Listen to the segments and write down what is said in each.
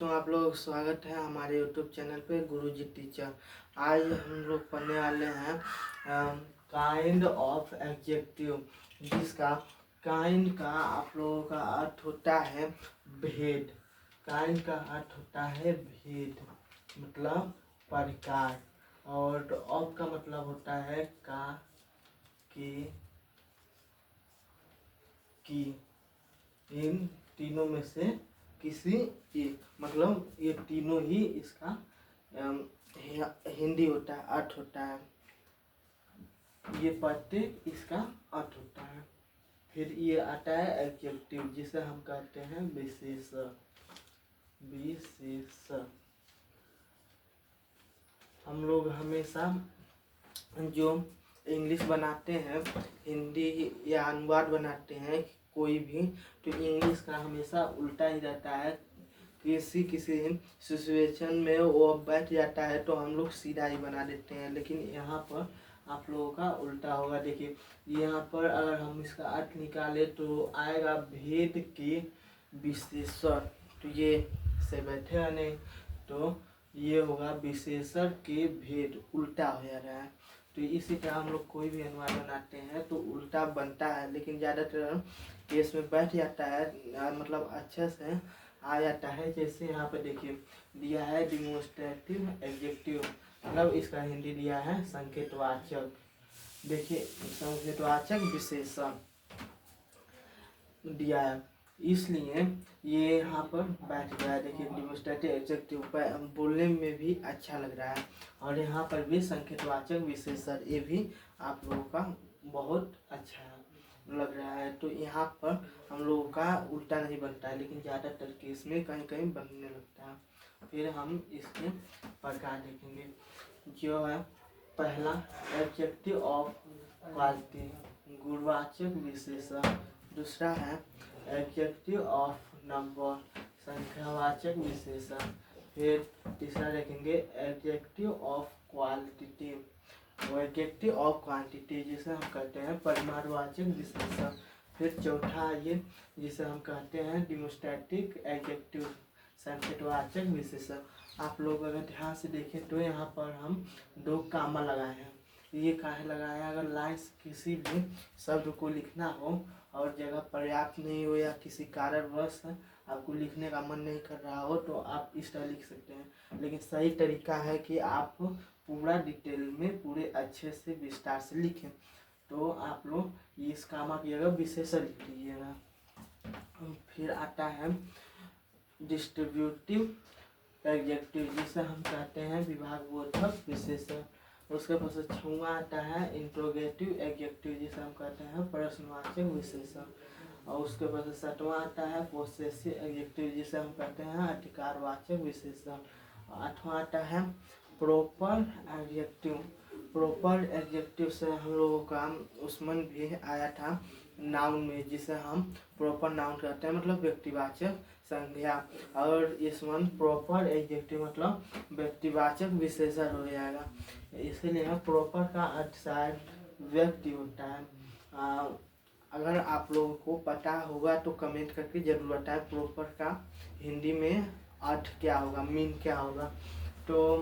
तो आप लोग स्वागत है हमारे YouTube चैनल पे गुरुजी टीचर। आज हम लोग पढ़ने वाले हैं काइंड ऑफ एडजेक्टिव, जिसका काइंड का आप लोगों का अर्थ होता है भेद। काइंड का अर्थ होता है भेद, मतलब प्रकार, और ऑफ का मतलब होता है का, के, की। इन तीनों में से किसी एक, मतलब ये तीनों ही इसका हिंदी होता है, अर्थ होता है। ये प्रत्येक इसका अर्थ होता है। फिर ये आता है एडजेक्टिव, जिसे हम कहते हैं विशेष। विशेष हम लोग हमेशा जो इंग्लिश बनाते हैं, हिंदी या अनुवाद बनाते हैं कोई भी, तो इंग्लिश का हमेशा उल्टा ही रहता है। किसी सिचुएशन में वो बैठ जाता है तो हम लोग सीधा ही बना देते हैं, लेकिन यहाँ पर आप लोगों का उल्टा होगा। देखिए यहाँ पर अगर हम इसका अर्थ निकाले तो आएगा भेद के विशेषण, तो ये से बैठेगा नहीं, तो ये होगा विशेषण के भेद, उल्टा हो जा रहा है। तो इसी तरह हम लोग कोई भी अनुवाद बनाते हैं तो उल्टा बनता है, लेकिन ज़्यादातर केस में बैठ जाता है, मतलब अच्छे से आ जाता है। जैसे यहाँ पे देखिए दिया है डिमोन्स्ट्रेटिव एडजेक्टिव, मतलब इसका हिंदी दिया है संकेतवाचक। देखिए संकेतवाचक विशेषण दिया है, इसलिए ये यहाँ पर बैठ गया है। देखिए डिमोन्स्ट्रेटिव एडजेक्टिव बोलने में भी अच्छा लग रहा है, और यहाँ पर भी संकेतवाचक विशेषण, ये भी आप लोगों का बहुत अच्छा लग रहा है। तो यहाँ पर हम लोगों का उल्टा नहीं बनता है, लेकिन ज़्यादातर केस में कहीं कहीं बनने लगता है। फिर हम इसके प्रकार देखेंगे, जो है पहला एडजेक्टिव ऑफ क्वालिटी, गुणवाचक विशेषण। दूसरा है एडजेक्टिव ऑफ नंबर, संख्यावाचक विशेषण। फिर तीसरा देखेंगे adjective of qualitative, adjective of quantity, जिसे हम कहते हैं परिमाणवाचक विशेषण। फिर चौथा ये, जिसे हम कहते हैं डिमोन्स्ट्रेटिव एडजेक्टिव, संकेतवाचक विशेषण। आप लोग अगर ध्यान से देखें तो यहाँ पर हम दो कामा लगाए हैं। ये काहे लगाया है? अगर लाइन्स किसी भी शब्द को लिखना हो और जगह पर्याप्त नहीं हो, या किसी कारणवश आपको लिखने का मन नहीं कर रहा हो, तो आप इस तरह लिख सकते हैं। लेकिन सही तरीका है कि आप पूरा डिटेल में पूरे अच्छे से विस्तार से लिखें। तो आप लोग इस कामा की जगह विशेषण लिख लीजिएगा। फिर आता है डिस्ट्रीब्यूटिव एडजेक्टिव, जिसे हम कहते हैं विभागबोधक विशेषण। उसके पास छुआ आता है इंट्रोगेटिव एडजेक्टिव, जिसे हम कहते हैं प्रश्नवाचक विशेषण। और उसके बाद सातवां आता है पोसेसिव एडजेक्टिव, जिसे हम कहते हैं अधिकारवाचक विशेषण। आठवां आता है प्रॉपर एडजेक्टिव। प्रॉपर एडजेक्टिव से हम लोगों का उसमें भी आया था नाउन में, जिसे हम प्रॉपर नाउन कहते हैं, मतलब व्यक्तिवाचक संज्ञा। और इसमें प्रॉपर एडजेक्टिव मतलब व्यक्तिवाचक विशेषण हो जाएगा। इसीलिए प्रॉपर का अर्थ शायद व्यक्ति होता है। अगर आप लोगों को पता होगा तो कमेंट करके जरूर बताएं प्रॉपर का हिंदी में अर्थ क्या होगा, मीन क्या होगा। तो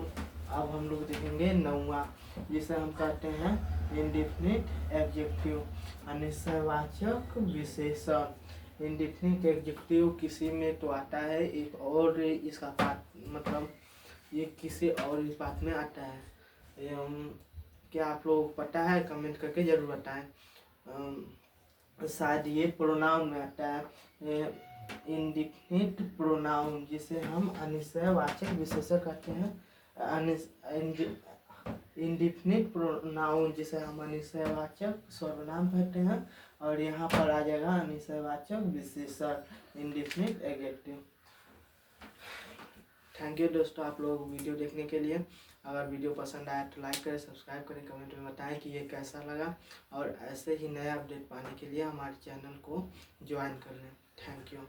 अब हम लोग देखेंगे नौवां, जिसे हम कहते हैं इंडेफिनिट एडजेक्टिव, अनिश्चयवाचक विशेषण। इंडेफिनिट एडजेक्टिव किसी में तो आता है एक और इसका बात, मतलब ये किसी और इस बात में आता है। क्या आप लोग पता है? कमेंट करके जरूर बताएं। शायद ये प्रोनाउन में आता है, इंडेफिनिट प्रोनाउन, जिसे हम अनिश्चयवाचक विशेषण कहते हैं। इंडेफिनिट प्रोनाउन, जिसे हम अनिश्चयवाचक सर्वनाम कहते हैं, और यहाँ पर आ जाएगा अनिश्चयवाचक विशेषण इंडेफिनिट एडजेक्टिव। थैंक यू दोस्तों आप लोग वीडियो देखने के लिए। अगर वीडियो पसंद आया तो लाइक करें, सब्सक्राइब करें, कमेंट में बताएं कि ये कैसा लगा, और ऐसे ही नया अपडेट पाने के लिए हमारे चैनल को ज्वाइन कर लें। Thank you.